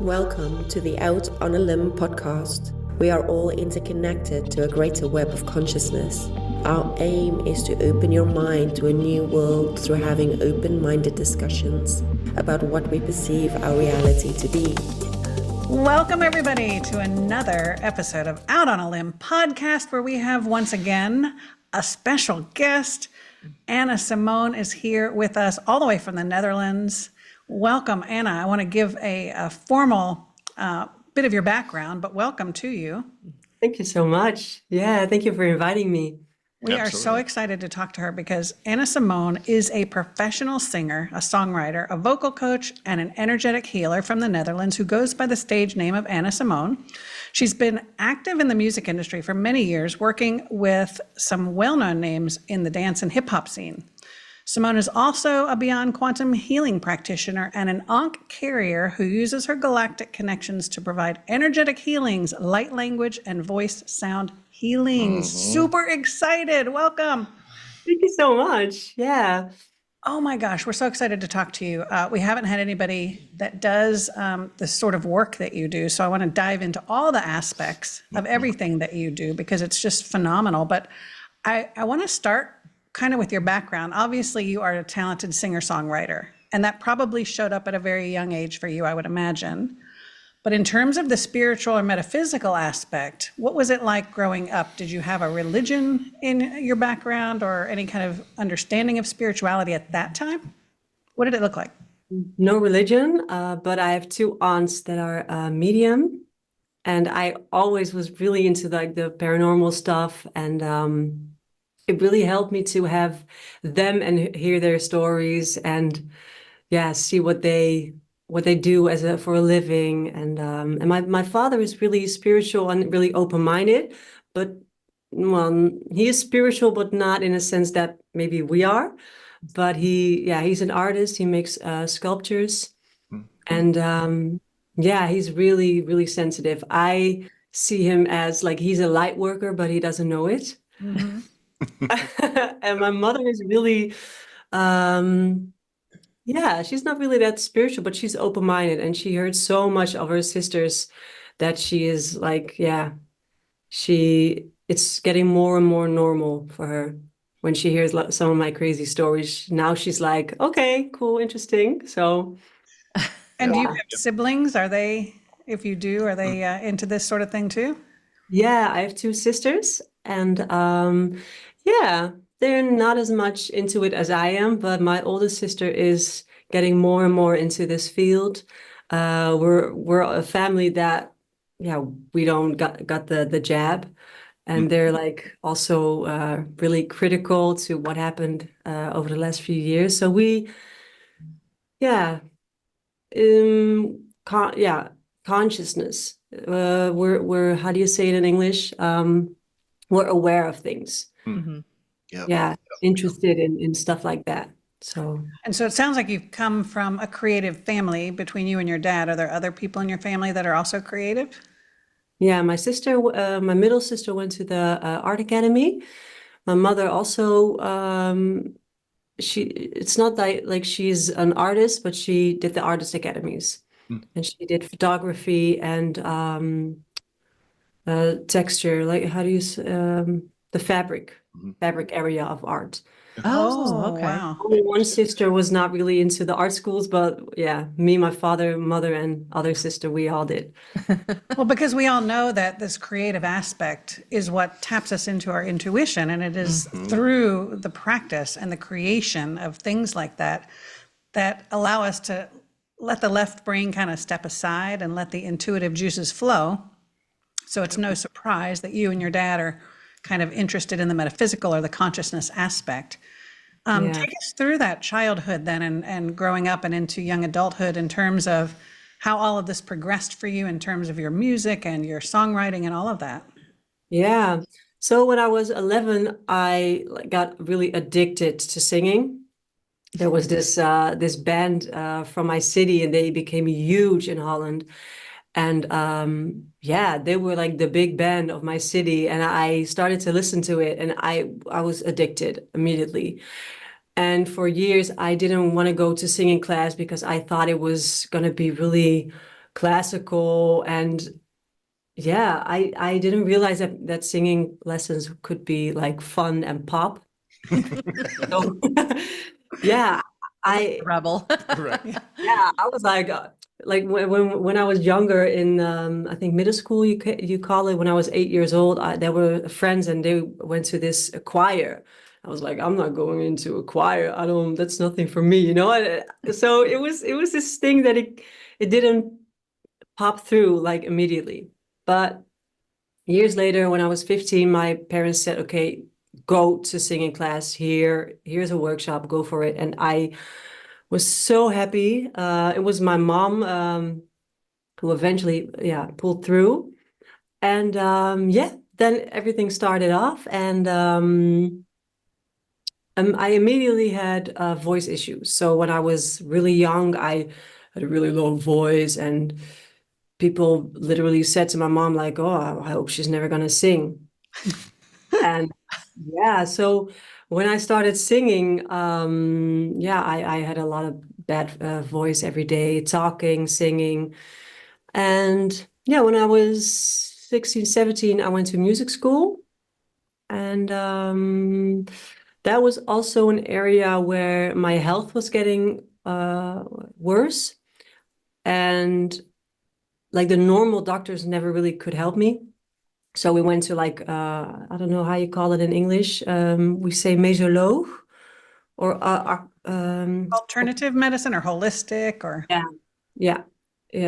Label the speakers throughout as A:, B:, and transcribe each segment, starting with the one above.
A: Welcome to the Out on a Limb podcast. We are all interconnected to a greater web of consciousness. Our aim is to open your mind to a new world through having open-minded discussions about what we perceive our reality to be.
B: Welcome, everybody, to another episode of Out on a Limb podcast, where we have once again a special guest. Anna Simone is here with us all the way from the Netherlands. Welcome, Anna. I want to give a formal bit of your background, but welcome to you.
C: Thank you so much. Yeah, thank you for inviting me.
B: We are so excited to talk to her because Anna Simone is a professional singer, a songwriter, a vocal coach, and an energetic healer from the Netherlands who goes by the stage name of Anna Simone. She's been active in the music industry for many years, working with some well-known names in the dance and hip-hop scene. Simone is also a beyond quantum healing practitioner and an ankh carrier who uses her galactic connections to provide energetic healings, light language, and voice sound healings. Super excited. Welcome.
C: Thank you so much. Yeah.
B: Oh my gosh, we're so excited to talk to you. We haven't had anybody that does this sort of work that you do. So I want to dive into all the aspects of everything that you do because it's just phenomenal. But I want to start kind of with your background. Obviously, you are a talented singer-songwriter, and that probably showed up at a very young age for you, I would imagine. But in terms of the spiritual or metaphysical aspect, what was it like growing up? Did you have a religion in your background or any kind of understanding of spirituality at that time? What did it look like?
C: No religion, but I have two aunts that are medium, and I always was really into like the paranormal stuff, and it really helped me to have them and hear their stories and see what they do for a living. And my father is really spiritual and really open-minded, but well, he is spiritual, but not in a sense that maybe we are. But he's an artist. He makes sculptures, and he's really, really sensitive. I see him as like he's a light worker, but he doesn't know it. Mm-hmm. And my mother is really, she's not really that spiritual, but she's open-minded, and she heard so much of her sisters that she is like, it's getting more and more normal for her when she hears some of my crazy stories. Now she's like, okay, cool, interesting. So,
B: and do you have siblings? If you do, are they into this sort of thing too?
C: Yeah, I have two sisters, and they're not as much into it as I am, but my oldest sister is getting more and more into this field. We're a family that, we don't got the jab, and they're like also really critical to what happened over the last few years. So consciousness. We're how do you say it in English? We're aware of things. Mm-hmm. Interested in stuff like that. So
B: it sounds like you've come from a creative family between you and your dad. Are there other people in your family that are also creative?
C: Yeah, my middle sister went to the art academy. My mother also, it's not like she's an artist, but she did the artist academies. And she did photography and texture, like how do you the fabric area of art.
B: Oh, okay. Wow.
C: Only one sister was not really into the art schools, but me, my father, mother, and other sister, we all did.
B: Well, because we all know that this creative aspect is what taps us into our intuition, and it is through the practice and the creation of things like that allow us to let the left brain kind of step aside and let the intuitive juices flow. So it's no surprise that you and your dad are kind of interested in the metaphysical or the consciousness aspect. Take us through that childhood then and growing up and into young adulthood in terms of how all of this progressed for you in terms of your music and your songwriting and all of that.
C: Yeah. So when I was 11, I got really addicted to singing. There was this band from my city, and they became huge in Holland. And they were like the big band of my city, and I started to listen to it, and I was addicted immediately. And for years, I didn't want to go to singing class because I thought it was going to be really classical. And yeah, I didn't realize that singing lessons could be like fun and pop. So yeah, I
D: Rebel.
E: Right.
C: yeah, I was like when I was younger in I think middle school you call it. When I was 8 years old, there were friends and they went to this choir. I was like, I'm not going into a choir. I don't. That's nothing for me, you know. So it was this thing that it didn't pop through like immediately. But years later, when I was 15, my parents said, "Okay, go to singing class. Here's a workshop. Go for it." And I was so happy. It was my mom who eventually, yeah, pulled through. And yeah, then everything started off, and I immediately had voice issues. So when I was really young, I had a really low voice, and people literally said to my mom, like, "Oh, I hope she's never gonna sing." And yeah, so when I started singing, yeah, I had a lot of bad voice every day, talking, singing. And yeah, when I was 16, 17, I went to music school. And that was also an area where my health was getting worse. And like the normal doctors never really could help me. So we went to like, I don't know how you call it in English. We say mesoloog or
B: Alternative medicine or holistic or
C: yeah,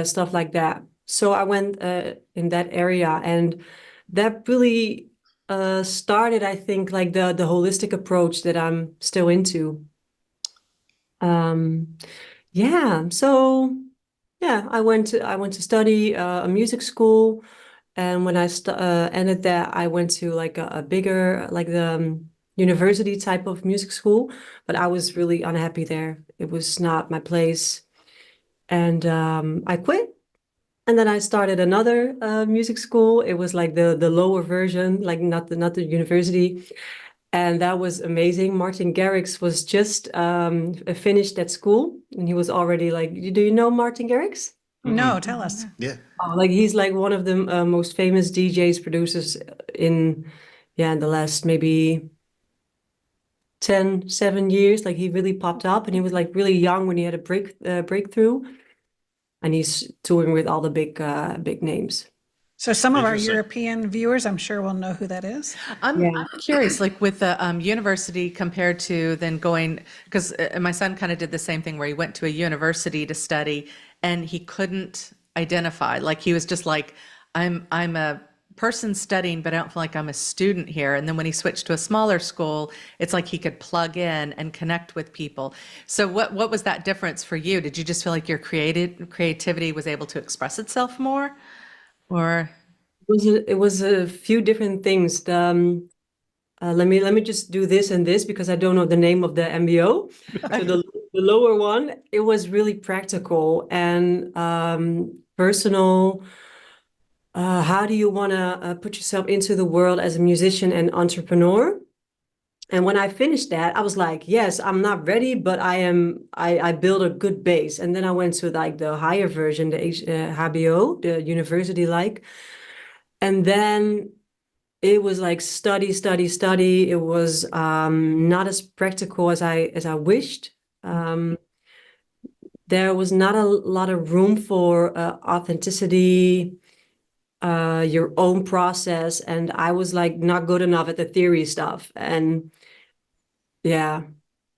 C: stuff like that. So I went in that area, and that really started, I think, like the holistic approach that I'm still into. Yeah, so yeah, I went to study a music school, and when I ended that, I went to like a bigger, like the university type of music school, but I was really unhappy there. It was not my place, and I quit. And then I started another music school. It was like the lower version, like not the university. And that was amazing. Martin Garrix was just finished at school, and he was already like, do you know Martin Garrix?
B: no, tell us.
E: Yeah.
C: Oh, like he's like one of the most famous DJs, producers in, yeah, in the last maybe 7 years. Like he really popped up, and he was like really young when he had a breakthrough, and he's touring with all the big names.
B: So some of our
E: Interesting.
B: European viewers, I'm sure will know who that is.
D: I'm curious, like with the university compared to then going, because my son kind of did the same thing where he went to a university to study and he couldn't identify. Like he was just like, I'm a person studying, but I don't feel like I'm a student here. And then when he switched to a smaller school, it's like he could plug in and connect with people. So what was that difference for you? Did you just feel like your creativity was able to express itself more? Or
C: It was a few different things. Let me just do this and this because I don't know the name of the MBO. So the lower one, it was really practical and personal. How do you want to put yourself into the world as a musician and entrepreneur? And when I finished that, I was like, yes, I'm not ready, but I am. I built a good base. And then I went to like the higher version, the HBO, the university like. And then it was like study, study, study. It was not as practical as I wished. There was not a lot of room for authenticity, your own process, and I was like not good enough at the theory stuff. And yeah,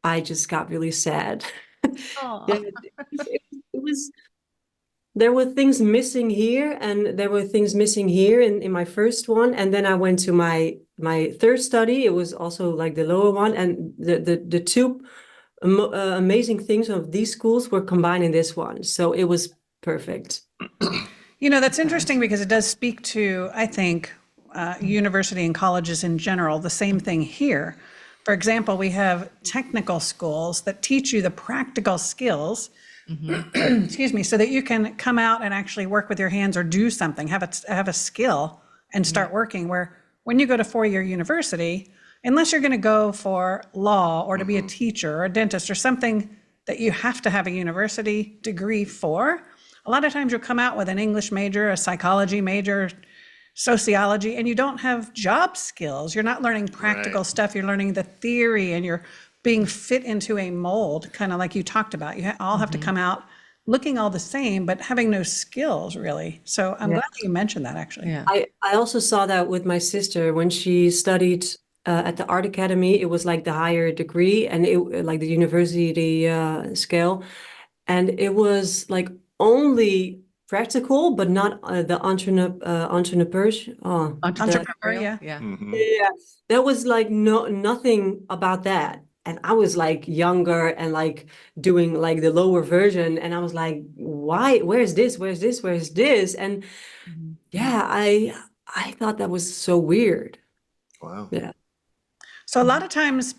C: I just got really sad. Yeah, it was. There were things missing here, and there were things missing here in my first one. And then I went to my third study. It was also like the lower one, and the two amazing things of these schools were combined in this one. So it was perfect.
B: You know, that's interesting because it does speak to, I think, university and colleges in general, the same thing here. For example, we have technical schools that teach you the practical skills, excuse me, so that you can come out and actually work with your hands or do something, have a skill and start working. Where when you go to four-year university, unless you're going to go for law or to be a teacher or a dentist or something that you have to have a university degree for, a lot of times you'll come out with an English major, a psychology major, sociology, and you don't have job skills. You're not learning practical stuff. You're learning the theory, and you're being fit into a mold, kind of like you talked about. You all have to come out looking all the same, but having no skills really. So I'm glad that you mentioned that, actually.
D: Yeah.
C: I also saw that with my sister when she studied at the art academy. It was like the higher degree, and it like the university scale, and it was like only practical, but not the entrepreneurs.
B: Entrepreneur, yeah.
C: Yeah, there was like nothing about that. And I was like younger and like doing like the lower version. And I was like, why? Where's this? Where's this? Where's this? And yeah, I thought that was so weird.
E: Wow.
C: Yeah.
B: So a lot of times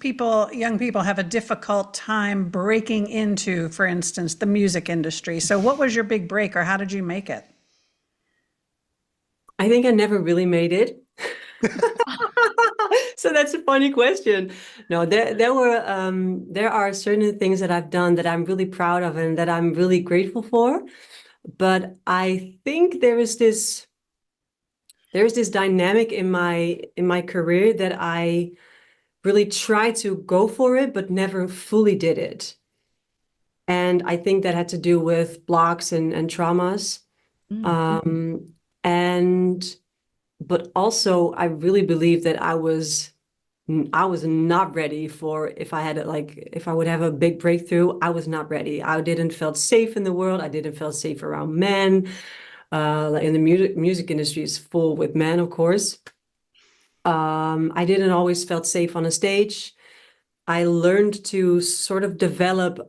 B: young people have a difficult time breaking into, for instance, the music industry. So what was your big break, or how did you make it?
C: I think I never really made it. So that's a funny question. No, there are certain things that I've done that I'm really proud of and that I'm really grateful for. But I think there is this dynamic in my career that I really tried to go for it, but never fully did it. And I think that had to do with blocks and traumas. But also I really believe that I was not ready for, if I would have a big breakthrough, I was not ready. I didn't feel safe in the world. I didn't feel safe around men. Like in the music industry is full with men, of course. I didn't always felt safe on a stage. I learned to sort of develop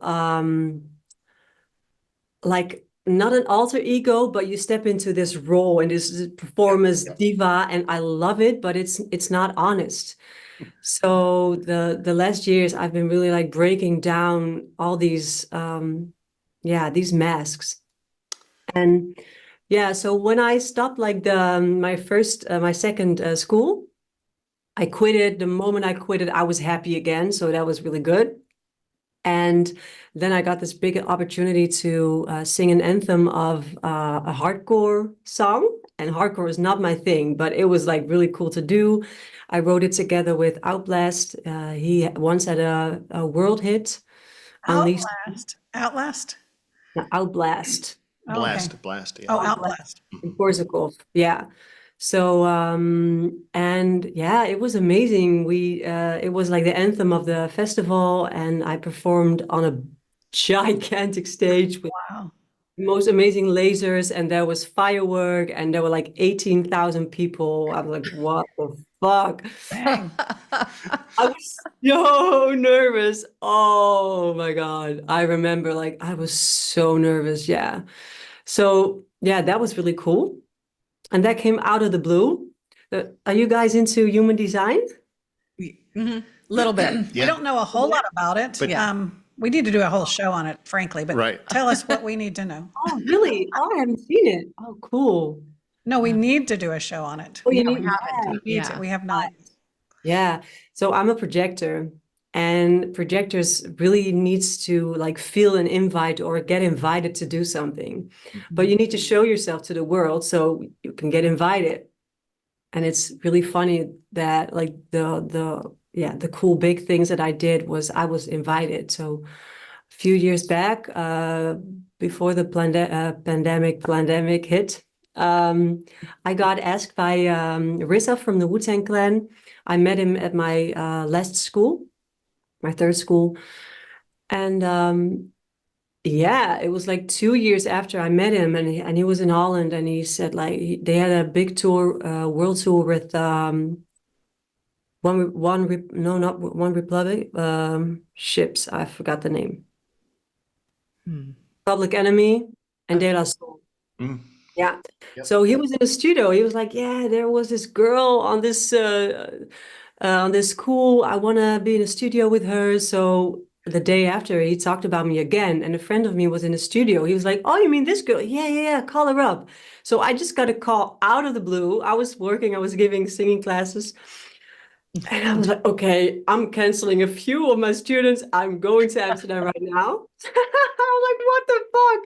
C: like not an alter ego, but you step into this role and this performance diva, and I love it, but it's not honest. So the last years I've been really like breaking down all these these masks. And yeah, so when I stopped like my second school, I quit it. The moment I quit it, I was happy again. So that was really good. And then I got this big opportunity to sing an anthem of a hardcore song. And hardcore is not my thing, but it was like really cool to do. I wrote it together with Outlast. He once had a world hit.
B: Outlast?
C: No, Outblast.
E: Blast. Yeah.
B: Oh, Outlast.
C: In Korsakov. Yeah. So and yeah, it was amazing. It was like the anthem of the festival, and I performed on a gigantic stage with the most amazing lasers, and there was firework, and there were like 18,000 people. I was like, what the fuck?
B: Dang.
C: I was so nervous. Oh my God. I remember like I was so nervous. Yeah. So yeah, that was really cool. And that came out of the blue. Are you guys into human design?
D: Little bit.
B: We don't know a whole lot about it.
E: But-
B: We need to do a whole show on it, frankly, but tell us what we need to know.
C: Oh, really? Oh, I haven't seen it. Oh, cool.
B: No, we need to do a show on it.
C: Oh, you
D: we
C: need
D: haven't.
B: Yeah. We have not.
C: Yeah. So I'm a projector, and projectors really needs to like feel an invite or get invited to do something. But you need to show yourself to the world so you can get invited. And it's really funny that like the cool big things that I did was I was invited. So a few years back, before the pandemic hit, I got asked by Rissa from the Wu-Tang Clan. I met him at my last school, my third school. And yeah, it was like 2 years after I met him, and he was in Holland, and he said like they had a big tour, world tour with One Republic ships. I forgot the name. Public Enemy and De La Soul. Yeah.
E: Yep.
C: So he was in the studio. He was like, yeah, there was this girl on this school. I want to be in a studio with her. So the day after, he talked about me again, and a friend of me was in the studio. He was like, oh, you mean this girl? Yeah, call her up. So I just got a call out of the blue. I was giving singing classes. And I was like, okay, I'm canceling a few of my students. I'm going to Amsterdam right now. I'm like, what the fuck?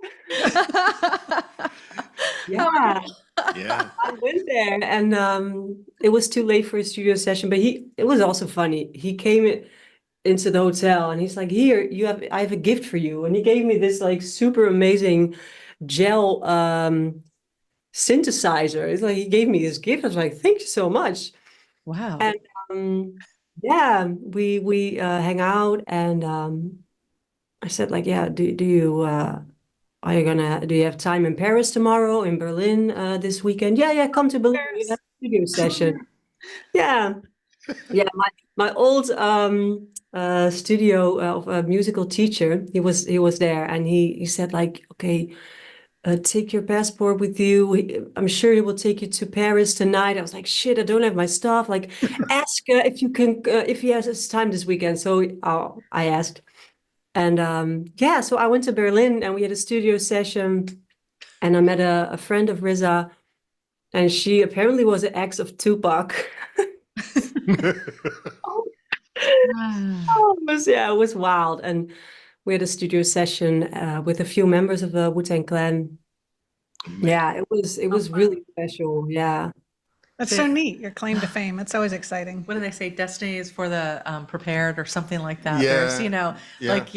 C: Yeah,
E: Yeah.
C: I went there and it was too late for a studio session, but it was also funny. He came into the hotel and he's like, here, I have a gift for you. And he gave me this like super amazing gel synthesizer. It's like he gave me this gift. I was like, thank you so much.
D: Wow.
C: And yeah, we hang out and I said like, yeah, do you do you have time in Paris tomorrow, in Berlin this weekend? Yeah, come to Berlin. We have a studio session. Yeah. Yeah, my old studio of a musical teacher, he was there and he said like, okay, take your passport with you. I'm sure he will take you to Paris tonight. I was like, shit, I don't have my stuff. Like, ask if you can, if he has his time this weekend. So I asked. And yeah, so I went to Berlin and we had a studio session and I met a friend of Riza and she apparently was an ex of Tupac. Oh, it was wild. And we had a studio session with a few members of the Wu-Tang Clan. Yeah, it was really special. Yeah.
B: That's so neat, your claim to fame. It's always exciting.
D: What do they say? Destiny is for the prepared or something like that.
E: Yeah.
D: There's,
E: Yeah.
D: like,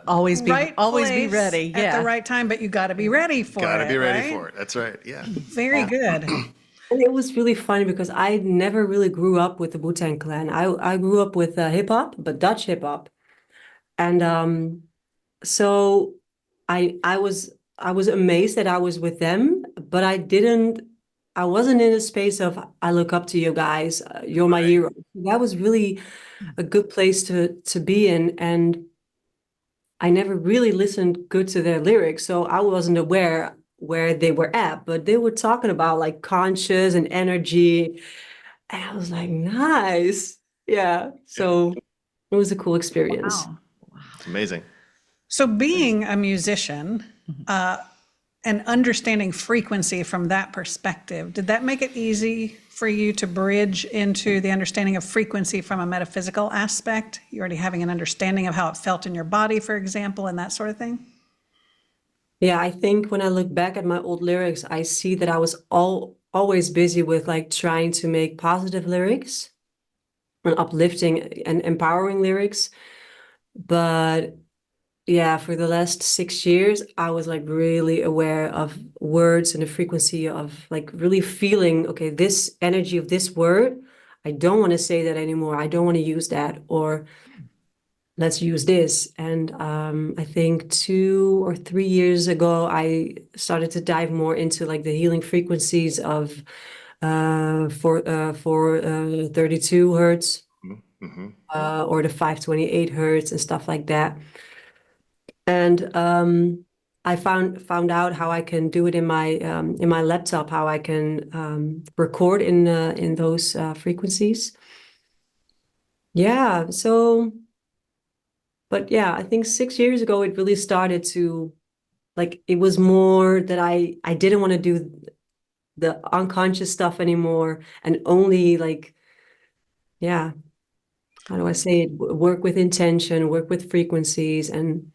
D: always be
B: Right
D: ready.
B: place at the right time, but you got to be ready for it.
E: Got to be ready
B: right?
E: for it. That's right. Yeah.
B: Very good.
C: And it was really funny because I never really grew up with the Wu-Tang Clan. I grew up with hip hop, but Dutch hip hop. And so I was amazed that I was with them, but I wasn't in a space of I look up to you guys, you're my hero. That was really a good place to be in, and I never really listened good to their lyrics, so I wasn't aware where they were at, but they were talking about like conscious and energy, and I was like, nice. Yeah, so it was a cool experience.
B: Wow.
E: It's amazing.
B: So being a musician and understanding frequency from that perspective, did that make it easy for you to bridge into the understanding of frequency from a metaphysical aspect? You already having an understanding of how it felt in your body, for example, and that sort of thing?
C: Yeah, I think when I look back at my old lyrics, I see that I was always busy with like trying to make positive lyrics and uplifting and empowering lyrics. But yeah, for the last 6 years, I was like really aware of words and the frequency of like really feeling, okay, this energy of this word, I don't want to say that anymore. I don't want to use that, or let's use this. And I think 2 or 3 years ago, I started to dive more into like the healing frequencies of for 32 hertz
E: Mm-hmm.
C: or the 528 hertz and stuff like that. And I found out how I can do it in my laptop, how I can record in those frequencies. Yeah, so, but yeah, I think 6 years ago it really started to, like, it was more that I didn't want to do the unconscious stuff anymore and only like, yeah, how do I say it? Work with intention, work with frequencies, and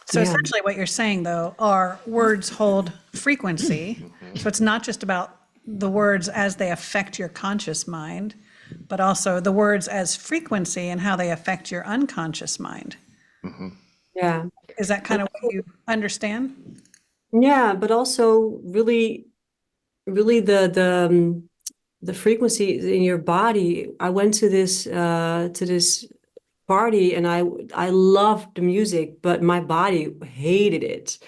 B: So
C: yeah.
B: essentially what you're saying, though, are words hold frequency. So it's not just about the words as they affect your conscious mind, but also the words as frequency and how they affect your unconscious mind.
C: Yeah.
B: Is that kind of what you understand?
C: Yeah, but also really, really the frequency in your body. I went to this party and I loved the music, but my body hated it.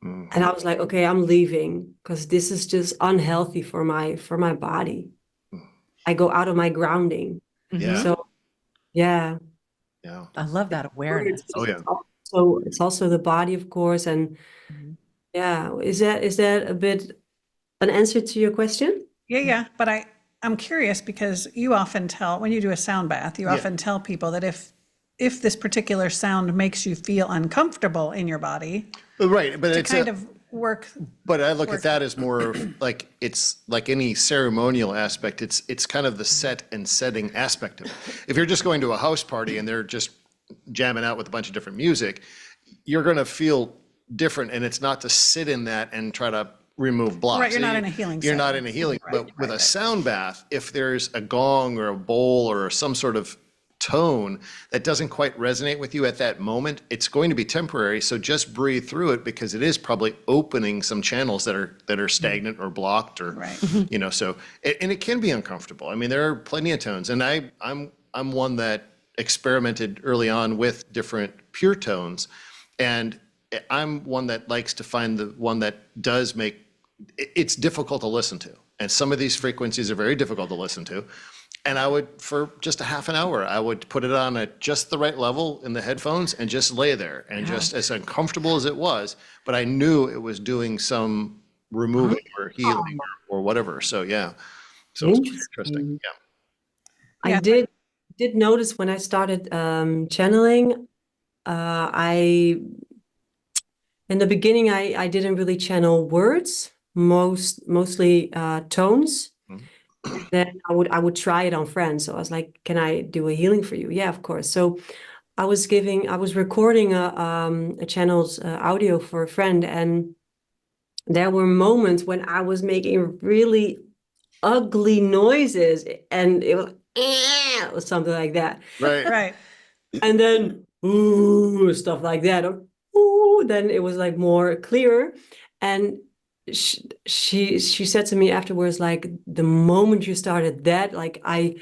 C: And I was like, okay, I'm leaving because this is just unhealthy for my body. I go out of my grounding.
E: Yeah.
C: So yeah.
E: Yeah.
D: I love that awareness.
E: Oh, yeah.
C: So it's also the body, of course. And yeah, is that a bit an answer to your question?
B: Yeah. But I'm curious because you often tell, when you do a sound bath, you often tell people that if this particular sound makes you feel uncomfortable in your body,
E: Right, but
B: to
E: it's
B: kind of work.
E: But I look at that as more of like, it's like any ceremonial aspect. It's kind of the set and setting aspect of it. If you're just going to a house party and they're just jamming out with a bunch of different music, you're going to feel different. And it's not to sit in that and try to remove blocks.
B: Right, you're not in a healing
E: You're not
B: setting.
E: in a healing, but with a sound bath, if there's a gong or a bowl or some sort of tone that doesn't quite resonate with you at that moment, it's going to be temporary. So just breathe through it, because it is probably opening some channels that are stagnant or blocked, or
B: Right.
E: you know. So and it can be uncomfortable. I mean, there are plenty of tones, and I'm one that experimented early on with different pure tones, and I'm one that likes to find the one that does make it's difficult to listen to, and some of these frequencies are very difficult to listen to. And I would, for just a half an hour, I would put it on at just the right level in the headphones and just lay there, and just as uncomfortable as it was, but I knew it was doing some removing or healing or whatever. So yeah, so it's quite interesting. Yeah.
C: I did notice when I started channeling, in the beginning I didn't really channel words, mostly tones. Then I would try it on friends. So I was like, "Can I do a healing for you?" Yeah, of course. So I was recording a channel's audio for a friend, and there were moments when I was making really ugly noises, and it was or something like that.
E: Right.
B: Right.
C: And then ooh, stuff like that. Or, ooh, then it was like more clear. And she said to me afterwards, like, the moment you started that, like I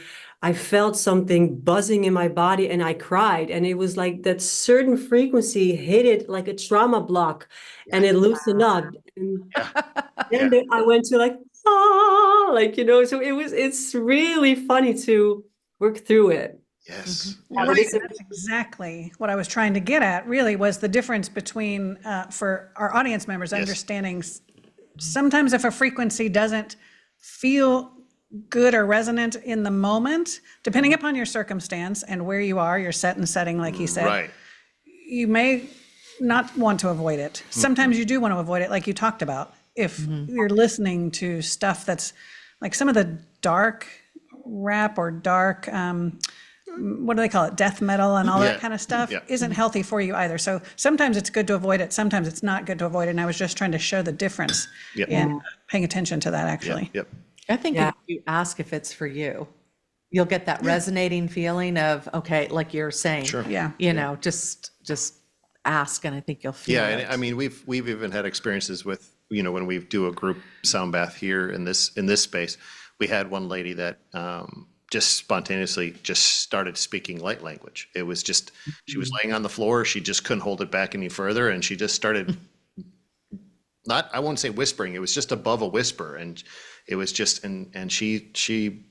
C: felt something buzzing in my body and I cried. And it was like that certain frequency hit it like a trauma block, and it loosened up. And then I went to like, ah, like, you know, so it's really funny to work through it.
E: Yes.
B: Right, that's exactly what I was trying to get at, really, was the difference between, for our audience members, understanding sometimes if a frequency doesn't feel good or resonant in the moment, depending upon your circumstance and where you are, your set and setting, like you said,
E: Right.
B: you may not want to avoid it. Sometimes you do want to avoid it, like you talked about. If you're listening to stuff that's like some of the dark rap or dark, what do they call it? Death metal and all that kind of stuff isn't healthy for you either. So sometimes it's good to avoid it. Sometimes it's not good to avoid it. And I was just trying to show the difference in paying attention to that, actually.
E: Yep.
D: I think if you ask if it's for you, you'll get that resonating feeling of, okay, like you're saying,
B: Yeah.
D: you know, just ask, and I think you'll feel
E: Yeah,
D: it.
E: and I mean, we've even had experiences with, you know, when we do a group sound bath here in this space, we had one lady that just spontaneously just started speaking light language. It was just, she was laying on the floor, she just couldn't hold it back any further, and she just started, not, I won't say whispering, it was just above a whisper, and it was just, and she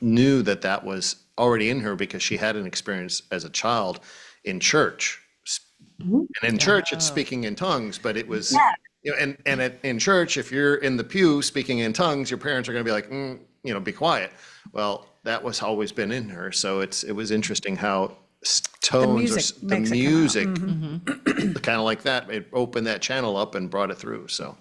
E: knew that that was already in her because she had an experience as a child in church. And in church, it's speaking in tongues, but it was, you know, in church, if you're in the pew speaking in tongues, your parents are going to be like, you know, be quiet. Well, that was always been in her. So it was interesting how tones or the music, kind of like that, it opened that channel up and brought it through. So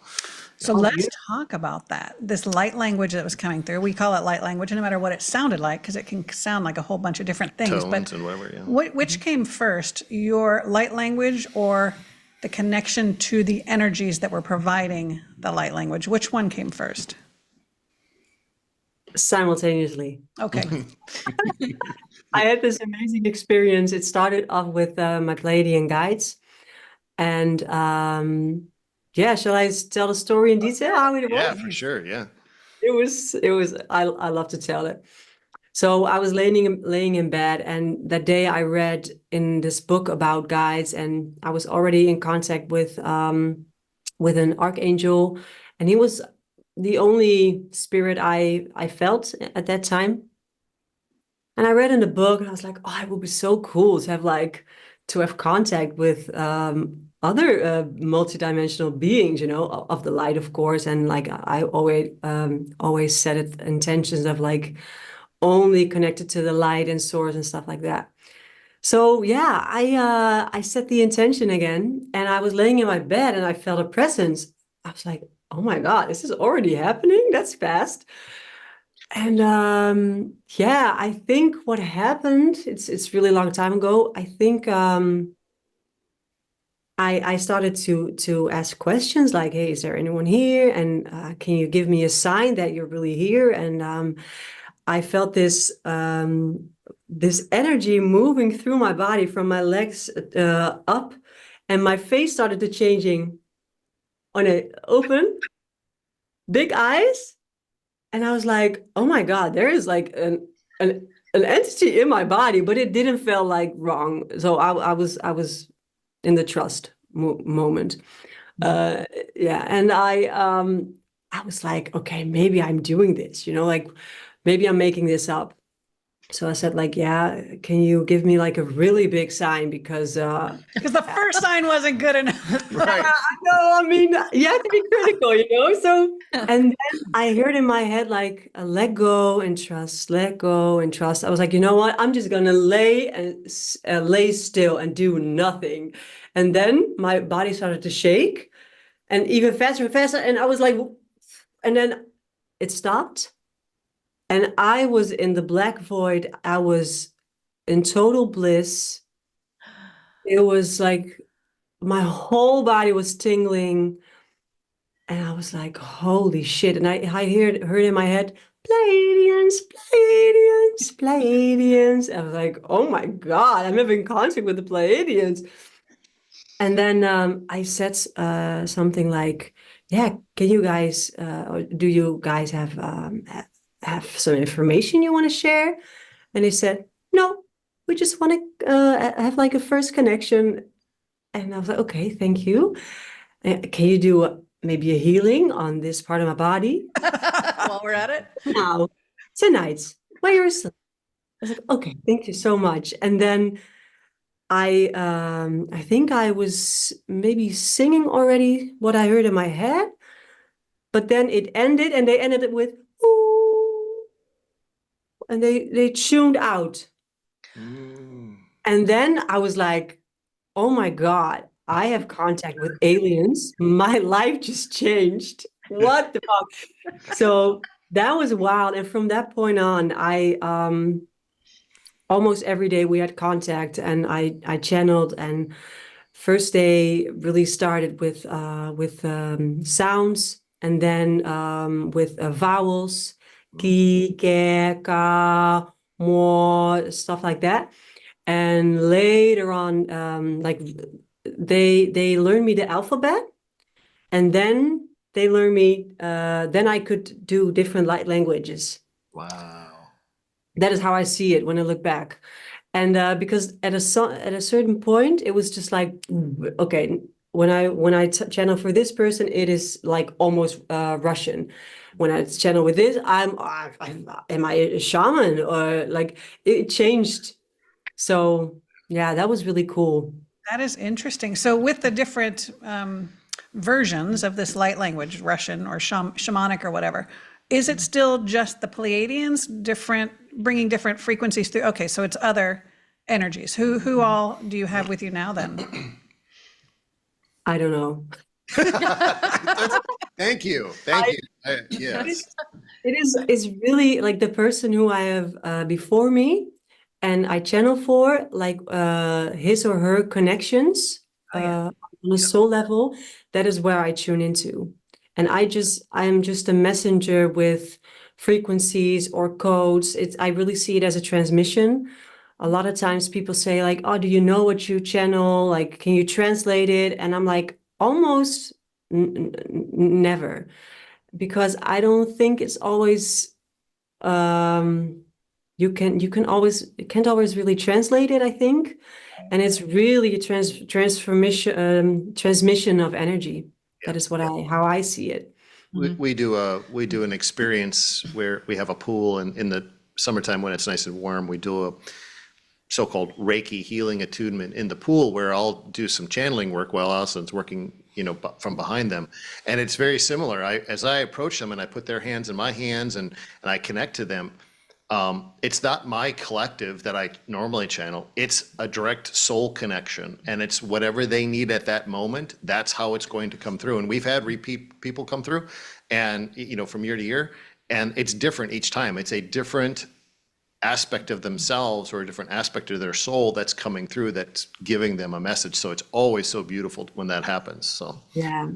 B: Let's talk about that. This light language that was coming through. We call it light language, no matter what it sounded like, because it can sound like a whole bunch of different things.
E: tones and whatever, yeah.
B: Which came first, your light language or the connection to the energies that were providing the light language? Which one came first?
C: Simultaneously.
B: Okay.
C: I had this amazing experience. It started off with my Pleiadian guides. And shall I tell the story in detail how it was?
E: Yeah, for sure, yeah.
C: It was, I love to tell it. So I was laying in bed, and that day I read in this book about guides, and I was already in contact with an archangel, and he was the only spirit I felt at that time. And I read in the book, and I was like, oh, it would be so cool to have contact with other multidimensional beings, you know, of the light, of course. And like I always set it intentions of like only connected to the light and source and stuff like that. So yeah, I set the intention again, and I was laying in my bed and I felt a presence I was like, oh my God, this is already happening? That's fast. And yeah, I think what happened, it's really long time ago. I think I started to ask questions like, hey, is there anyone here? And can you give me a sign that you're really here? And I felt this energy moving through my body from my legs up, and my face started to changing on it open, big eyes. And I was like, oh my God, there is like an entity in my body, but it didn't feel like wrong. So I was in the trust moment. Uh, yeah, and I was like, okay, maybe I'm doing this, like maybe I'm making this up. So I said, like, yeah, can you give me like a really big sign because
B: Because the first sign wasn't good enough.
E: Right.
C: no, I mean, you have to be critical. So, and then I heard in my head, like, let go and trust, let go and trust. I was like, you know what? I'm just gonna lay still and do nothing. And then my body started to shake, and even faster and faster. And I was like, and then it stopped, and I was in the black void. I was in total bliss. It was like my whole body was tingling. And I was like, holy shit. And I heard in my head, Pleiadians, Pleiadians, Pleiadians. I was like, oh my God, I'm having contact with the Pleiadians. And then I said something like, yeah, can you guys, or do you guys have some information you want to share? And they said, no, we just want to have like a first connection. And I was like, okay, thank you. Can you do maybe a healing on this part of my body
D: While we're at it.
C: now, tonight, while you're asleep? I was like, okay, thank you so much. And then I think I was maybe singing already what I heard in my head, but then it ended, and they ended it with ooh, and they tuned out. And then I was like, oh my God, I have contact with aliens. My life just changed. What the fuck? So that was wild. And from that point on, I almost every day we had contact, and I channeled. And first day really started with sounds, and then with vowels, ki, ke, ka, mo, stuff like that. And later on, like they learned me the alphabet, and then they learned me. Then I could do different light languages.
E: Wow.
C: That is how I see it when I look back. And because at a certain point, it was just like, okay, when I channel for this person, it is like almost Russian. When I channel with this, am I a shaman, or like it changed. So yeah, that was really cool.
B: That is interesting. So with the different versions of this light language, Russian or shamanic or whatever, is it still just the Pleiadians, bringing different frequencies through? Okay, so it's other energies. Who all do you have with you now then?
C: I don't know.
E: Thank you. Yes.
C: It's really like the person who I have before me, and I channel for like his or her connections on a soul level. That is where I tune into. And I am just a messenger with frequencies or codes. I really see it as a transmission. A lot of times people say like, oh, do you know what you channel? Like, can you translate it? And I'm like, almost never, because I don't think it's always, you can't always really translate it, I think. And it's really a transmission of energy. That is how I see it.
E: We do an experience where we have a pool, and in the summertime when it's nice and warm, we do a so-called Reiki healing attunement in the pool, where I'll do some channeling work while Allison's working, from behind them. And it's very similar. As I approach them and I put their hands in my hands and I connect to them, It's not my collective that I normally channel. It's a direct soul connection, and it's whatever they need at that moment. That's how it's going to come through. And we've had repeat people come through, and from year to year, and it's different each time. It's a different aspect of themselves or a different aspect of their soul that's coming through, that's giving them a message. So it's always so beautiful when that happens. So
C: Yeah,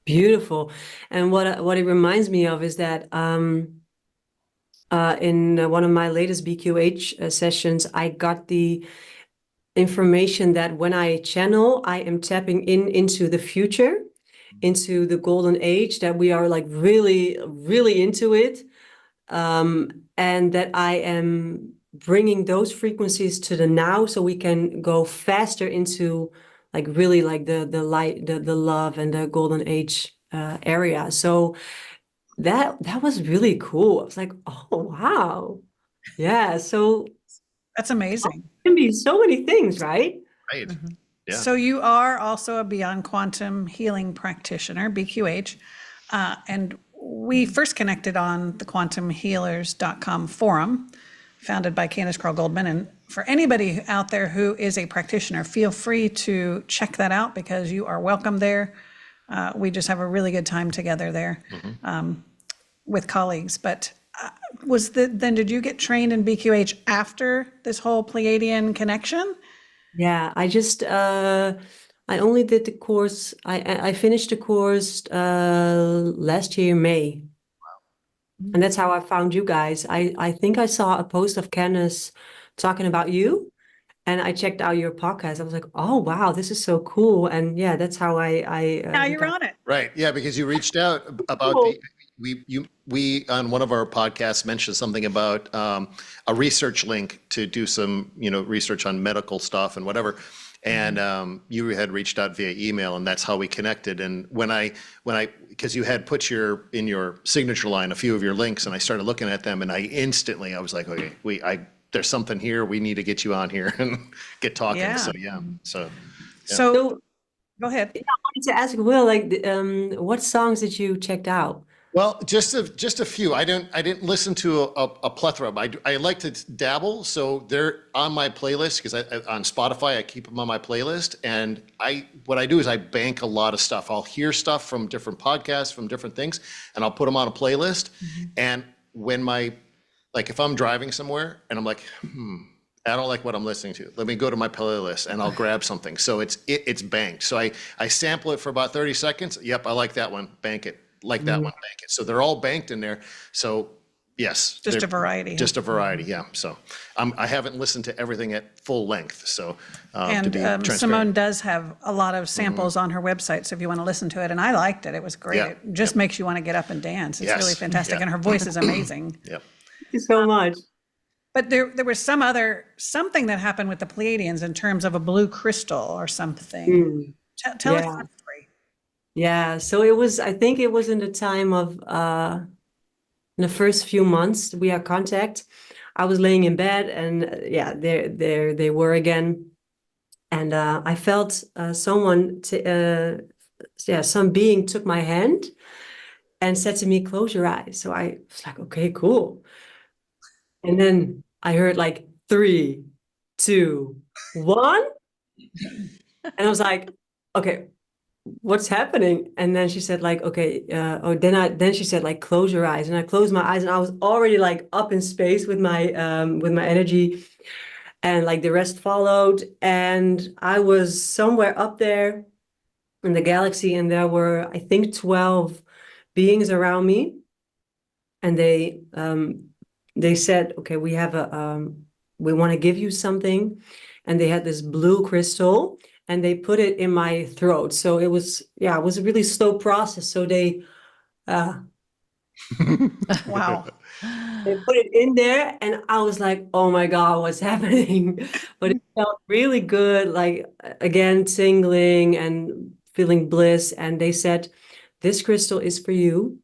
C: beautiful. And what it reminds me of is that in one of my latest BQH sessions, I got the information that when I channel, I am tapping into the future, into the golden age, that we are like really, really into it. And that I am bringing those frequencies to the now, so we can go faster into like really like the light, the love and the golden age area. So that was really cool. I was like, oh wow, yeah. So
B: That's amazing.
C: it can be so many things, right?
E: right. Yeah.
B: So you are also a Beyond Quantum Healing Practitioner, BQH, and we first connected on the quantumhealers.com forum, founded by Candace Carl Goldman. And for anybody out there who is a practitioner, feel free to check that out, because you are welcome there. We just have a really good time together there with colleagues. But then did you get trained in BQH after this whole Pleiadian connection?
C: Yeah, I only did the course. I finished the course last year, May. And that's how I found you guys. I think I saw a post of Candace talking about you, and I checked out your podcast. I was like, oh wow, this is so cool. And yeah, that's how I
B: Now you're on it.
E: Right. Yeah, because you reached out about
C: Cool.
E: we on one of our podcasts mentioned something about a research link to do some research on medical stuff and whatever. And you had reached out via email, and that's how we connected. And when I because you had put in your signature line a few of your links, and I started looking at them, and I was like, okay, there's something here. We need to get you on here and get talking.
B: Yeah.
E: So yeah. So
B: So go ahead.
C: I wanted to ask Will, like, what songs did you check out?
E: well, just a few. I didn't listen to a plethora. I like to dabble, so they're on my playlist, because on Spotify I keep them on my playlist. And what I do is I bank a lot of stuff. I'll hear stuff from different podcasts, from different things, and I'll put them on a playlist. And when if I'm driving somewhere and I'm like, I don't like what I'm listening to, let me go to my playlist and I'll grab something. So it's banked. So I sample it for about 30 seconds. Yep, I like that one. Bank it. Like that one, bank it. So they're all banked in there. So yes.
B: Just a variety.
E: Just a variety, yeah. So I haven't listened to everything at full length. So to be
B: And
E: transparent.
B: Simone does have a lot of samples on her website, so if you want to listen to it, and I liked it. It was great.
E: Yeah.
B: It just makes you want to get up and dance. It's
E: Yes.
B: really fantastic,
E: Yeah.
B: and her voice is amazing.
E: Yep.
C: Thank you so much.
B: But there was something that happened with the Pleiadians in terms of a blue crystal or something. Tell us
C: Yeah.
B: that story.
C: Yeah, so I think it was in the time of in the first few months we had contact. I was laying in bed, and there they were again. And I felt some being took my hand and said to me, close your eyes. So I was like, okay, cool. And then I heard like 3, 2, 1. And I was like, okay, what's happening? And then she said like, okay, then she said like, close your eyes. And I closed my eyes, and I was already like up in space with my energy, and like the rest followed. And I was somewhere up there in the galaxy, and there were, I think, 12 beings around me. And they said, okay, we want to give you something. And they had this blue crystal, and they put it in my throat. So it was a really slow process. So they
B: Wow.
C: put it in there, and I was like, oh my God, what's happening? But it felt really good, like, again, tingling and feeling bliss. And they said, this crystal is for you.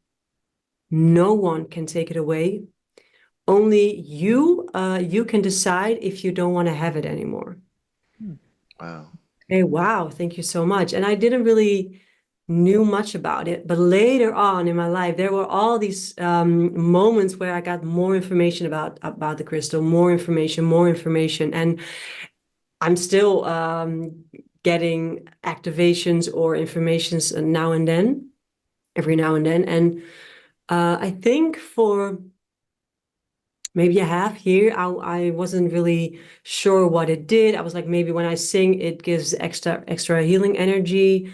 C: No one can take it away. Only you can decide if you don't want to have it anymore.
E: Wow.
C: Hey, wow, thank you so much. And I didn't really knew much about it. But later on in my life, there were all these moments where I got more information about the crystal, more information. And I'm still getting activations or informations now and then, every now and then. And I think for maybe a half year, I wasn't really sure what it did. I was like, maybe when I sing, it gives extra healing energy.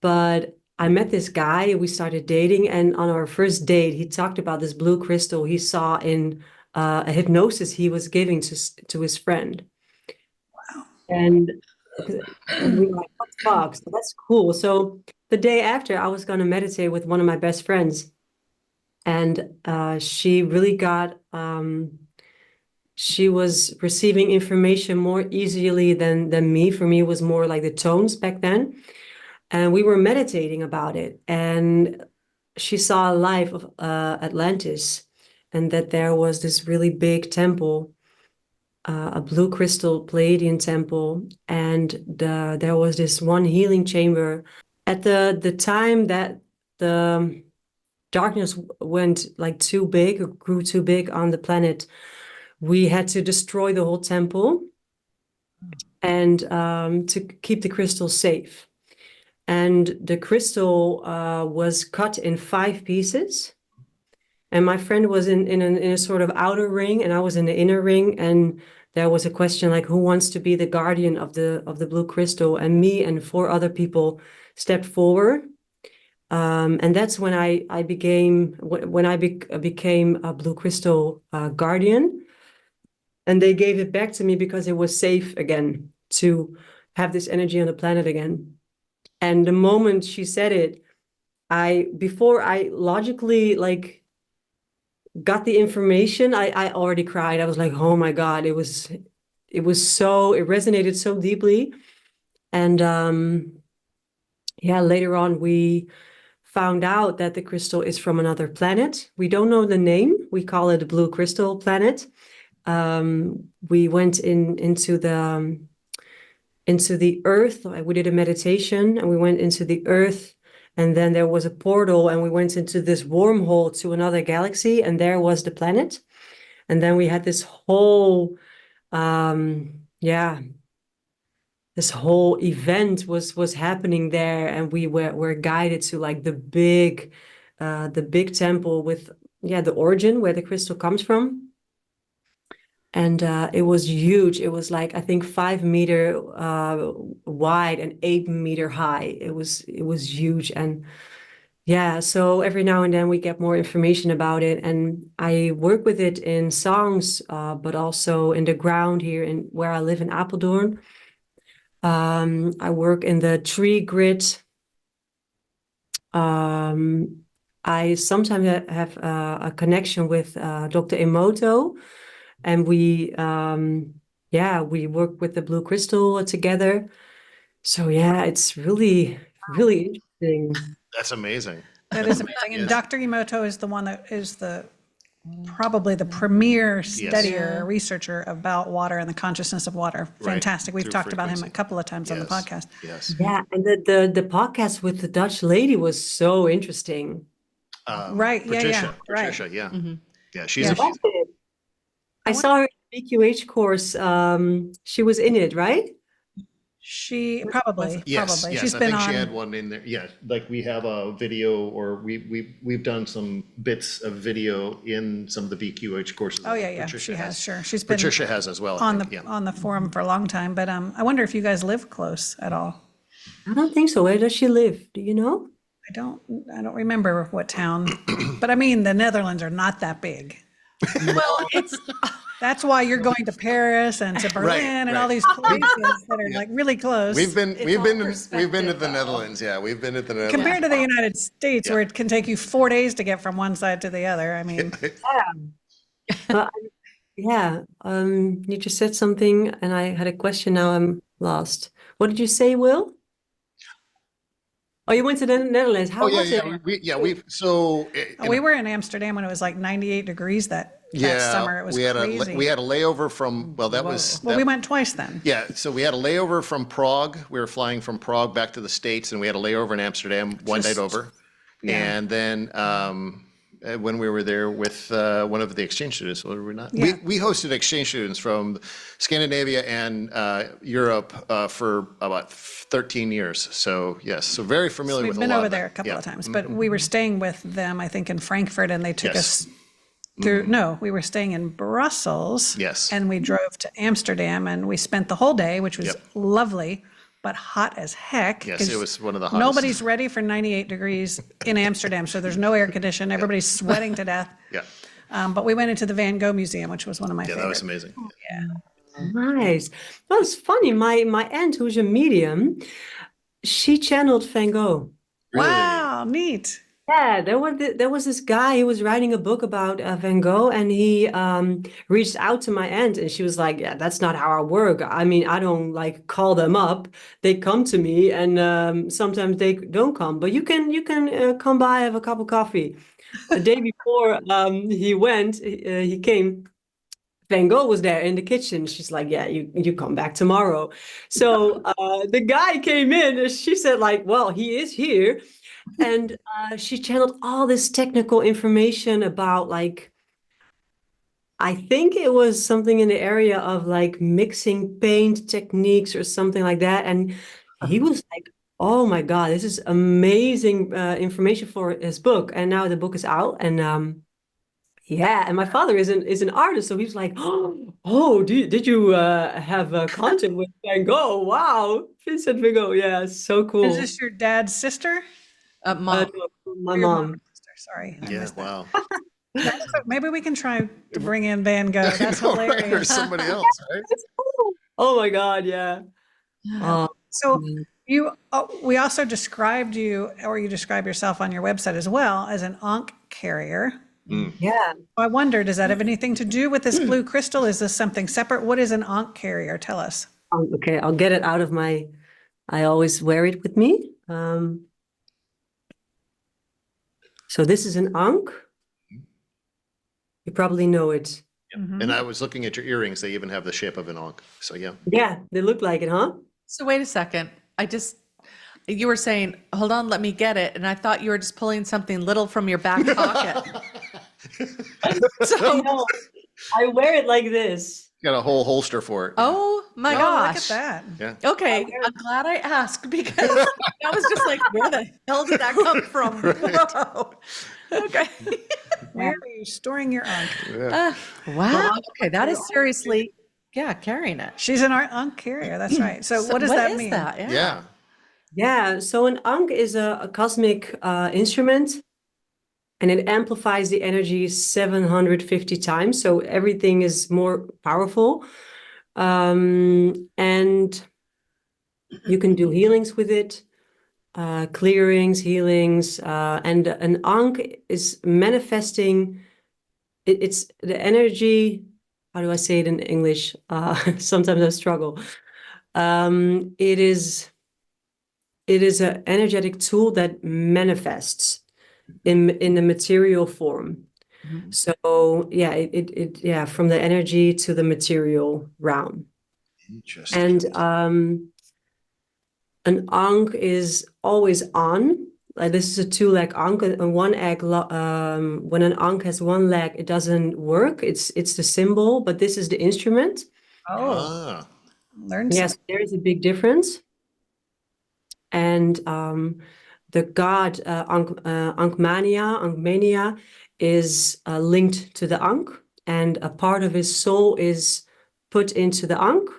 C: But I met this guy, we started dating, and on our first date, he talked about this blue crystal he saw in a hypnosis he was giving to his friend.
B: Wow.
C: And we were like, what the fuck? So that's cool. So the day after, I was going to meditate with one of my best friends. And she really got, she was receiving information more easily than me. For me, it was more like the tones back then. And we were meditating about it. And she saw a life of Atlantis, and that there was this really big temple, a blue crystal Pleiadian temple. And there was this one healing chamber. At the time that the darkness went like too big or grew too big on the planet, we had to destroy the whole temple and to keep the crystal safe. And the crystal was cut in 5 pieces. And my friend was in a sort of outer ring, and I was in the inner ring. And there was a question like, who wants to be the guardian of the blue crystal? And me and 4 other people stepped forward. And that's when I became a blue crystal guardian. And they gave it back to me because it was safe again to have this energy on the planet again. And the moment she said it, before I logically like got the information, I already cried. I was like, oh my God, it resonated so deeply. And later on we found out that the crystal is from another planet. We don't know the name. We call it a blue crystal planet. We went into the earth. We did a meditation and we went into the earth, and then there was a portal and we went into this wormhole to another galaxy, and there was the planet. And then we had this whole this whole event was happening there, and we were guided to like the big temple with the origin where the crystal comes from. And it was huge. It was like, I think 5 meter wide and 8 meter high. It was huge. And so every now and then we get more information about it. And I work with it in songs, but also in the ground here where I live in Apeldoorn. I work in the tree grid. I sometimes have a connection with Dr. Emoto. And we work with the blue crystal together. So it's really, really interesting.
E: That's amazing.
B: That is amazing. And Dr. Emoto is the one that is probably the premier studier, researcher about water and the consciousness of water. Fantastic. We've talked about him a couple of times on the podcast.
E: Yes.
C: Yeah, and the podcast with the Dutch lady was so interesting.
B: Right.
E: Patricia.
B: Right.
E: Patricia. Yeah.
D: Mm-hmm.
E: Yeah. She's
C: I saw her BQH course. She was in it, right?
B: She probably.
E: Yes.
B: She's
E: I
B: been
E: think
B: on.
E: she had one in there. Yeah. Like we have a video, or we've done some bits of video in some of the BQH courses.
B: Oh yeah.
E: Patricia
B: She has. Sure. She's been
E: Patricia has as well.
B: on the forum for a long time. But I wonder if you guys live close at all.
C: I don't think so. Where does she live? Do you know?
B: I don't remember what town, but I mean the Netherlands are not that big.
D: Well,
B: That's why you're going to Paris and to Berlin and all these places that are like really close.
E: We've been to the Netherlands. Yeah, we've been to the Netherlands.
B: Compared to the United States, where it can take you 4 days to get from one side to the other. I mean,
C: you just said something and I had a question. Now I'm lost. What did you say, Will? Oh, you went to the Netherlands. How
E: Oh, yeah,
C: was it?
B: We were in Amsterdam when it was like 98 degrees that summer. It was
E: we had
B: crazy.
E: we had a layover from, well, that was,
B: Well, we went twice then.
E: yeah, so we had a layover from Prague. We were flying from Prague back to the States, and we had a layover in Amsterdam, one night over. And then when we were there with one of the exchange students, or were we not?
B: Yeah.
E: We hosted exchange students from Scandinavia and Europe for about 13 years. So yes, so very familiar
B: We've
E: with a
B: been
E: lot
B: over
E: of
B: there a
E: that.
B: couple
E: Yeah.
B: of times, but we were staying with them, I think, in Frankfurt, and they took
E: Yes.
B: us through. No, we were staying in Brussels.
E: Yes.
B: And we drove to Amsterdam, and we spent the whole day, which was
E: Yep.
B: lovely, but hot as heck.
E: Yes,
B: 'cause
E: it was one of the hottest.
B: Nobody's ready for 98 degrees in Amsterdam, so there's no air condition. Everybody's sweating to death.
E: Yeah,
B: But we went into the Van Gogh Museum, which was one of my
E: yeah, that
B: favorites.
E: was amazing.
C: Nice. Well, it's funny. My aunt, who's a medium, she channeled Van Gogh.
E: Really?
B: Wow, neat.
C: Yeah, there was this guy who was writing a book about Van Gogh, and he reached out to my aunt, and she was like, "Yeah, that's not how I work. I mean, I don't like call them up. They come to me, and sometimes they don't come. But you can come by, have a cup of coffee." The day before he came. Van Gogh was there in the kitchen. She's like, "Yeah, you come back tomorrow." So the guy came in, and she said, like, "Well, he is here." And she channeled all this technical information about, like, I think it was something in the area of like mixing paint techniques or something like that. And he was like, "Oh my God, this is amazing information for his book." And now the book is out, and yeah, and my father is an artist, so he's like, "Oh, did you have contact with Van Gogh? Wow, Vincent Van Gogh, yeah, so cool."
B: Is this your dad's sister?
D: Mom.
C: No, my
B: Your
C: mom.
B: sister, sorry. I
E: Yeah,
B: missed that.
E: wow.
B: Maybe we can try to bring in Van Gogh. That's
E: Or
B: hilarious.
E: somebody else, right?
C: Oh my God, yeah.
B: So we also described you, or you describe yourself on your website as well, as an ankh carrier.
C: Yeah.
B: I wonder, does that have anything to do with this blue crystal? Is this something separate? What is an ankh carrier? Tell us.
C: Okay, I'll get it out of I always wear it with me. So this is an ankh. You probably know it.
E: And I was looking at your earrings. They even have the shape of an ankh. So yeah.
C: Yeah, they look like it, huh?
D: So wait a second. You were saying, hold on, let me get it. And I thought you were just pulling something little from your back pocket. So,
C: No, I wear it like this.
E: Got a whole holster for it.
D: oh my
B: Oh,
D: gosh.
B: look at that.
E: Yeah.
D: Okay, I'm glad I asked because I was just like, where the hell did that come from? Whoa. Okay.
B: Where are you storing your ankh?
D: Wow. Okay, that is seriously, carrying it.
B: She's an ankh carrier. That's right. So what does that mean?
D: That?
E: Yeah.
C: Yeah, so an ankh is a cosmic instrument, and it amplifies the energy 750 times. So everything is more powerful. And you can do healings with it, clearings, healings. And an ankh is manifesting, it's the energy. How do I say it in English? Sometimes I struggle. It is an energetic tool that manifests in the material form. So yeah, it from the energy to the material realm.
E: Interesting.
C: And an ankh is always on. Like this is a two-leg ankh, and one leg. When an ankh has one leg, it doesn't work. It's the symbol, but this is the instrument.
B: Oh, learn
C: Yes, there is a big difference. And the god Ankhmania is linked to the ankh, and a part of his soul is put into the ankh,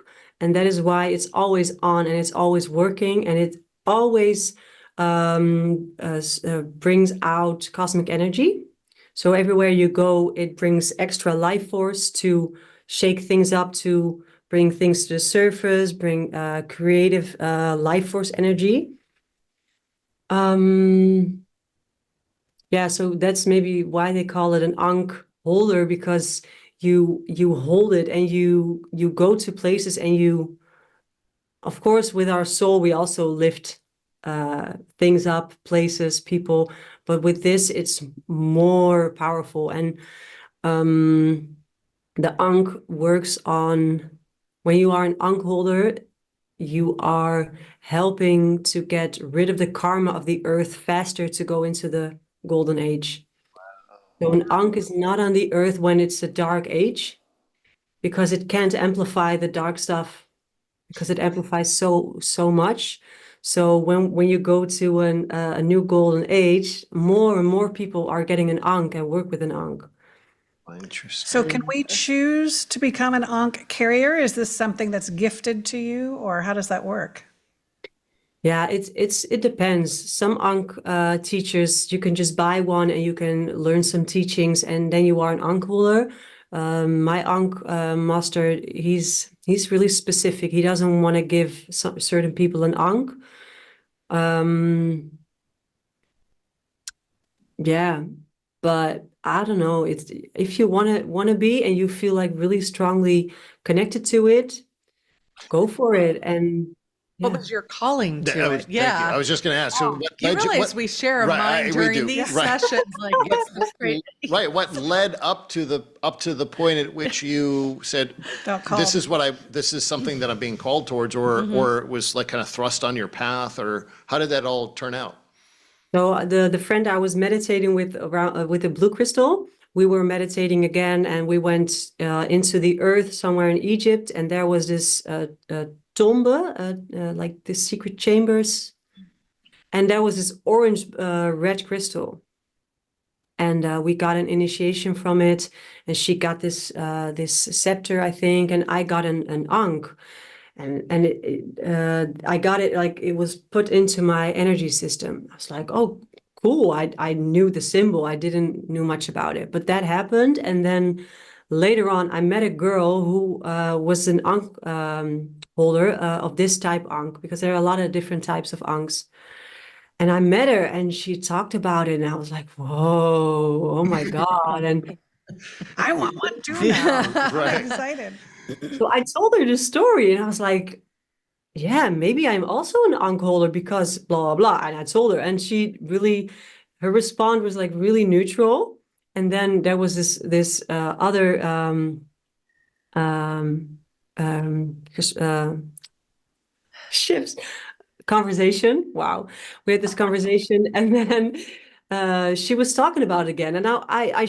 C: and that is why it's always on and it's always working, and it always brings out cosmic energy. So everywhere you go, it brings extra life force to shake things up, to bring things to the surface, bring creative life force energy. Yeah, so that's maybe why they call it an ankh holder, because you hold it and you go to places, and you, of course, with our soul, we also lift things up, places, people. But with this, it's more powerful. And the ankh works on, when you are an ankh holder, you are helping to get rid of the karma of the earth faster to go into the golden age. So an ankh is not on the earth when it's a dark age, because it can't amplify the dark stuff, because it amplifies so much. So when you go to a new golden age, more and more people are getting an ankh and work with an ankh.
E: Interesting.
B: So can we choose to become an ankh carrier? Is this something that's gifted to you, or how does that work?
C: Yeah, it depends. Some ankh teachers, you can just buy one and you can learn some teachings, and then you are an ankh holder. My ankh master, he's really specific. He doesn't want to give certain people an ankh. Yeah, but I don't know. It's, if you wanna be and you feel like really strongly connected to it, go for it. And
D: What
C: yeah.
D: was your calling to
E: Thank
D: it?
E: you. I was just going to ask. So what
D: You
E: led
D: realize we share a
E: Right,
D: mind
E: we
D: during
E: do,
D: these
E: right.
D: sessions, like it's this great.
E: Right. What led up to the point at which you said,
B: Felt called.
E: this is something that I'm being called towards, or it was like kind of thrust on your path, or how did that all turn out?
C: So the friend I was meditating with around with the blue crystal, we were meditating again, and we went into the earth somewhere in Egypt, and there was this tombe, like the secret chambers, and there was this orange red crystal, and we got an initiation from it, and she got this this scepter, I think, and I got an ankh. And I got it, like it was put into my energy system. I was like, oh, cool. I knew the symbol. I didn't know much about it, but that happened. And then later on, I met a girl who was an ankh holder of this type ankh, because there are a lot of different types of ankhs. And I met her, and she talked about it, and I was like, whoa, oh my God. And
B: I want one too now.
E: Right.
B: I'm excited.
C: so I told her the story, and I was like, yeah, maybe I'm also an ankh holder because blah, blah, blah. And I told her, and she really, her response was like really neutral. And then there was this other just, shifts conversation. Wow. We had this conversation, and then she was talking about it again. And now I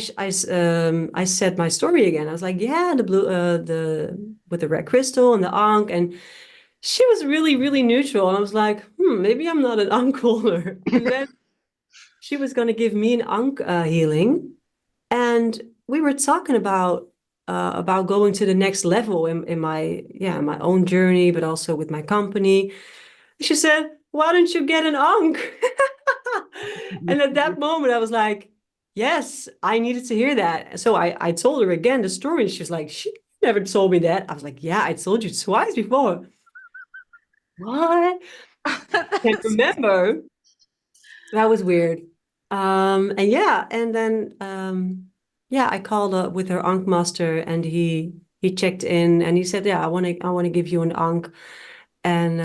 C: said my story again. I was like, yeah, the blue, with the red crystal and the ankh. And she was really, really neutral. And I was like, maybe I'm not an ankh holder. And then she was going to give me an ankh healing. And we were talking about going to the next level in my own journey, but also with my company. She said, why don't you get an ankh? And at that moment, I was like, yes, I needed to hear that. So I told her again the story. She was like, she never told me that. I was like, yeah, I told you twice before. What? Can't remember. That was weird. And yeah, and then I called up with her ankh master, and he checked in, and he said, yeah, I want to give you an ankh. And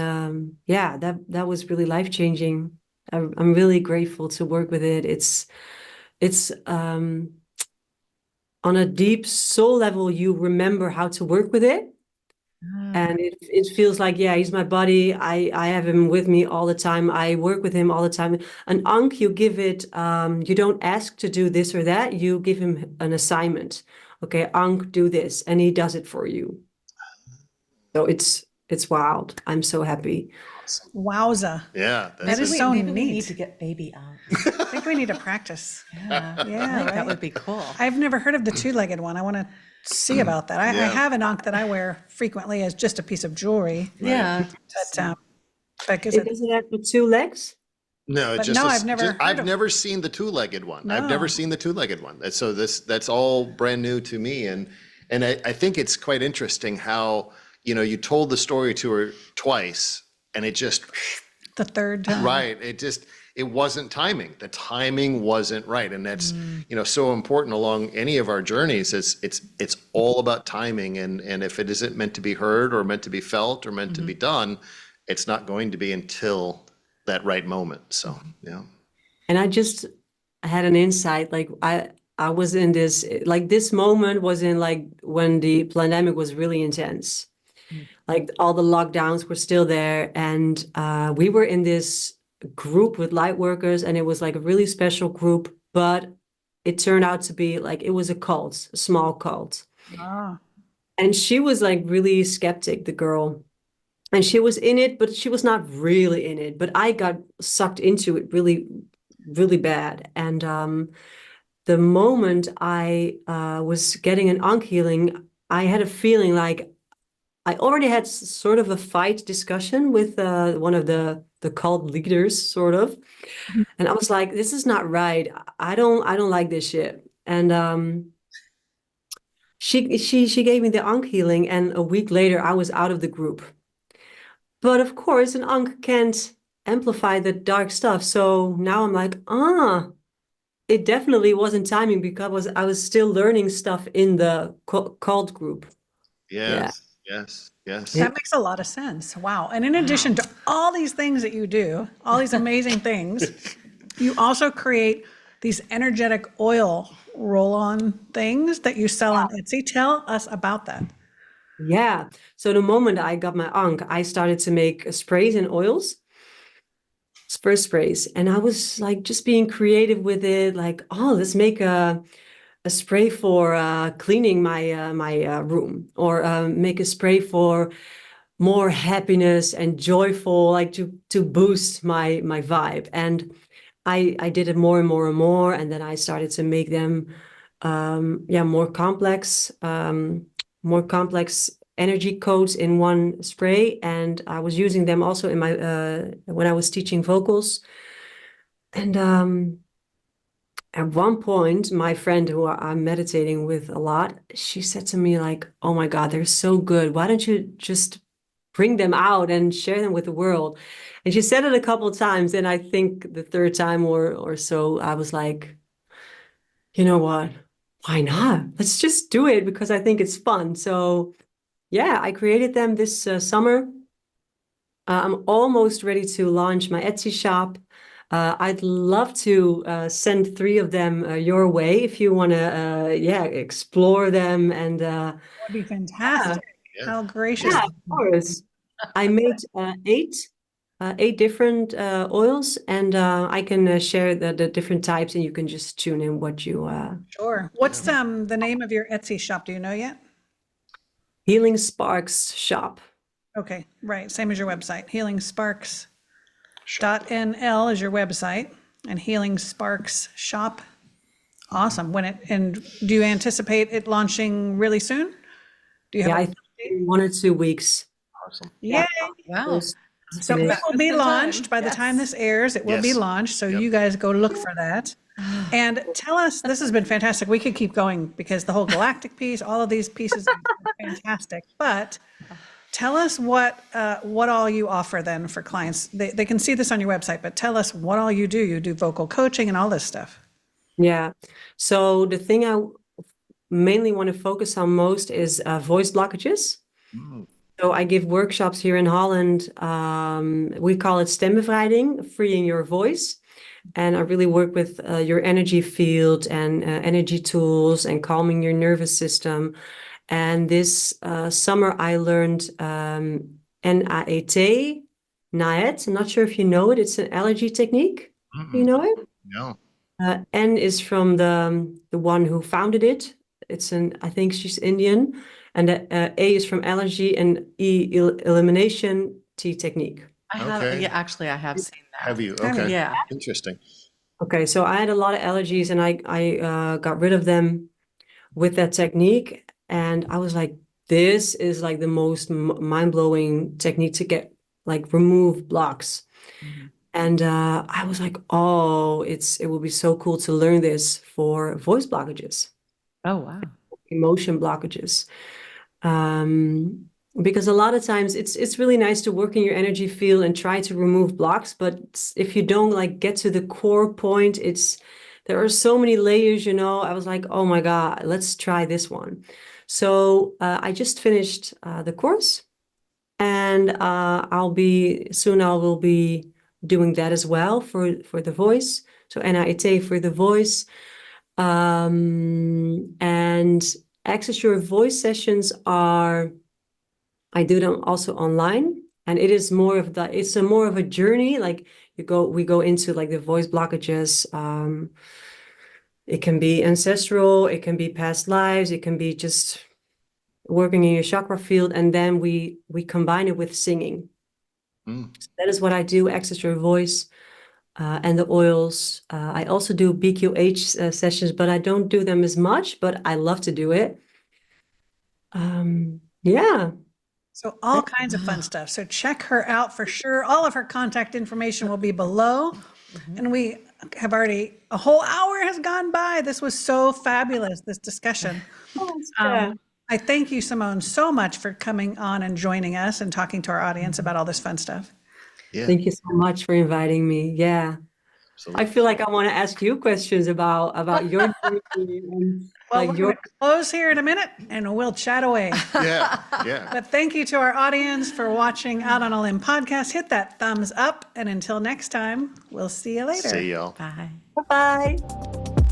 C: that was really life-changing. I'm really grateful to work with it. It's on a deep soul level, you remember how to work with it. And it feels like, yeah, he's my buddy. I have him with me all the time. I work with him all the time. An ankh, you give it, you don't ask to do this or that. You give him an assignment. Okay, ankh, do this, and he does it for you. So it's wild. I'm so happy.
B: Wowza.
E: Yeah.
B: That is so
D: Maybe we need
B: neat.
D: to get baby on.
B: I think we need to practice.
D: Yeah, I
B: Yeah,
D: think that
B: right?
D: would be cool.
B: I've never heard of the two-legged one. I want to see about that. I
E: Yeah.
B: have an ankh that I wear frequently as just a piece of jewelry.
D: Yeah.
B: But is
C: It
B: it,
C: doesn't have the two legs.
E: No, it's
B: But
E: just
B: no, I've never heard
E: I've
B: of-
E: never seen the two-legged one. I've never
B: No.
E: seen the two-legged one. So that's all brand new to me, and I think it's quite interesting how, you told the story to her twice, and it just
B: the third time?
E: right. It wasn't timing. The timing wasn't right, and that's so important along any of our journeys. It's all about timing, and if it isn't meant to be heard or meant to be felt or meant to be done, it's not going to be until that right moment. So, yeah.
C: And I just had an insight, like I was in this, like this moment was in like when the pandemic was really intense. Like all the lockdowns were still there, and we were in this group with light workers, and it was like a really special group, but it turned out to be like it was a cult, a small cult.
B: Ah.
C: And she was like really skeptic, the girl. And she was in it, but she was not really in it. But I got sucked into it really, really bad. And the moment I was getting an ankh healing, I had a feeling like I already had sort of a fight discussion with one of the cult leaders, sort of. And I was like, this is not right. I don't like this shit. And she gave me the ankh healing, and a week later I was out of the group. But of course, an ankh can't amplify the dark stuff. So now I'm like, it definitely wasn't timing because I was still learning stuff in the cult group. Yeah.
E: Yes.
B: That makes a lot of sense. Wow. And in addition to all these things that you do, all these amazing things, you also create these energetic oil roll-on things that you sell on Etsy. Tell us about that.
C: Yeah. So the moment I got my ankh, I started to make sprays and oils, first sprays. And I was like just being creative with it, like, oh, let's make a spray for cleaning my room, or make a spray for more happiness and joyful, like to boost my vibe. And I did it more and more and more, and then I started to make them more complex energy codes in one spray. And I was using them also in my when I was teaching vocals. And at one point, my friend who I'm meditating with a lot, she said to me like, oh my God, they're so good. Why don't you just bring them out and share them with the world? And she said it a couple of times. And I think the third time or so, I was like, you know what? Why not? Let's just do it because I think it's fun. So yeah, I created them this summer. I'm almost ready to launch my Etsy shop. I'd love to send 3 of them your way if you want to, explore them. And
B: That would be fantastic. How gracious.
C: yeah, of course. I made 8 different oils, and I can share the different types, and you can just tune in what you
B: Sure. What's the name of your Etsy shop? Do you know yet?
C: Healing Sparks Shop.
B: Okay, right. Same as your website. HealingSparks.nl is your website, and Healing Sparks Shop. Awesome. And do you anticipate it launching really soon? Do you have
C: Yeah, I think in 1 or 2 weeks.
E: Awesome.
B: Yay.
D: Wow.
B: So it will be
D: Just in
B: launched
D: time.
B: by the time this airs. It will be
E: Yes.
B: launched. So
E: Yep.
B: you guys go look for that. And tell us, this has been fantastic. We could keep going because the whole galactic piece, all of these pieces are fantastic. But tell us what all you offer then for clients. They can see this on your website, but tell us what all you do. You do vocal coaching and all this stuff.
C: Yeah. So the thing I mainly want to focus on most is voice blockages. So I give workshops here in Holland. We call it stembevrijding, freeing your voice. And I really work with your energy field and energy tools and calming your nervous system. And this summer I learned NAET, NAET. I'm not sure if you know it. It's an allergy technique. You know it?
E: No.
C: N is from the one who founded it. I think she's Indian. And A is from allergy, and elimination, T technique.
D: I have,
E: Okay.
D: yeah, actually, I have seen that.
E: Have you? Okay.
D: Yeah.
E: Interesting.
C: Okay, so I had a lot of allergies, and I got rid of them with that technique. And I was like, this is like the most mind-blowing technique to get remove blocks. And I was like, oh, it will be so cool to learn this for voice blockages,
D: Oh, wow.
C: emotion blockages. Because a lot of times it's really nice to work in your energy field and try to remove blocks, but if you don't get to the core point, there are so many layers, I was like, oh my God, let's try this one. So I just finished the course, and I will be doing that as well for the voice. So NAIT for the voice. And Access Your Voice sessions I do them also online. And it is more of more of a journey. Like we go into like the voice blockages. It can be ancestral, it can be past lives, it can be just working in your chakra field, and then we combine it with singing. So that is what I do, Access Your Voice, and the oils. I also do BQH sessions, but I don't do them as much, but I love to do it. Yeah.
B: So all kinds of fun stuff. So check her out for sure. All of her contact information will be below. And we have a whole hour has gone by. This was so fabulous, this discussion. I thank you, Simone, so much for coming on and joining us and talking to our audience about all this fun stuff.
E: Yeah.
C: Thank you so much for inviting me. Yeah.
E: Absolutely.
C: I feel like I want to ask you questions about your journey and
B: Well,
C: like
B: we're
C: your
B: going to close here in a minute and we'll chat away.
E: Yeah, yeah.
B: But thank you to our audience for watching Out on a Limb podcast. Hit that thumbs up. And until next time, we'll see you later.
E: See y'all.
D: Bye.
C: bye-bye.